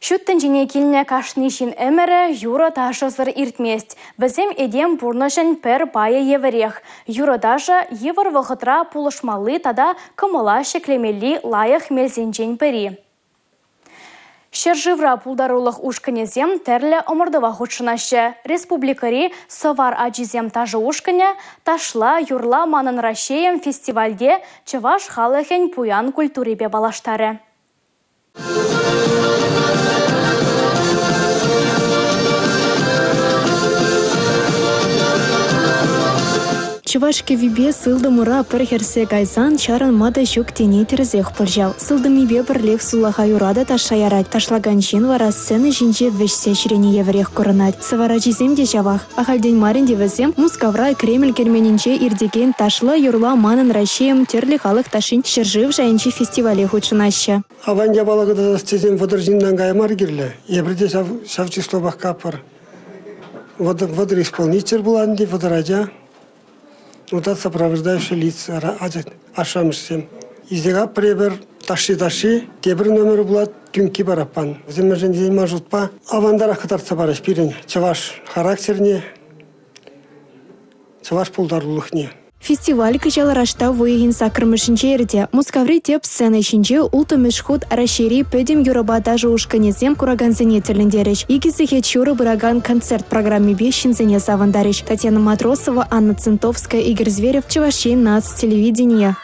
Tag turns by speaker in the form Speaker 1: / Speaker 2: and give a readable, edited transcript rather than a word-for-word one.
Speaker 1: Шуттын жіне келіне кашнишин әмірі юра ташызыр иртмест. Бізем едем бұрнышын пір байы еверех. Юра даже евер вғытра пулышмалы тада кымыла шеклемелі лайық мелзенжен пірі. Шерживра пулдарулық ушканезем тәрлі омырдыва худшынашы. Республикари совар аджизем тажы ушкане ташла юрла манын рашеем фестивальде чываш халыхен пуян культуребе балаштары.
Speaker 2: Чувашке вибе сылдымыра пірхерсе гайзан чаран мада шук тени терзех пыржал. Сылдымибе бірлек сулаха юрада ташаярать. Ташлаган жин вара сцены жинже вешсе ширене еврех коронать. Савара жиземде жавах. Ахальден маринде везем мускавра Кремль керменинче ирдеген ташла юрла манын рашеем терлі халық ташин шыржив жайынче фестивале худшынаща.
Speaker 3: Аванья балагада стезем водоржиннан гаймар гирле. Ебриде савчисловах капар. Водоисполнитель был анди, водорадя. Вот это сопровождающие лица, ашамышсем. Издега пребер таши, тебір номер булат түнки барапан. Земежен день мажутпа, авандара хатарца бараш пирен. Чаваш характерне, чаваш пулдарлухне.
Speaker 2: Фестиваль кычаларашта войгин сакрмышынче ерде. Мускаври теп сцена шинче ултымыш худ арашери пөдем юраба даже ушканезем кураганзене терлендереш. Игизи хечуры быраган концерт программе бешинзене савандареш. Татьяна Матросова, Анна Центовская, Игорь Зверев, Чувашей нац телевидение.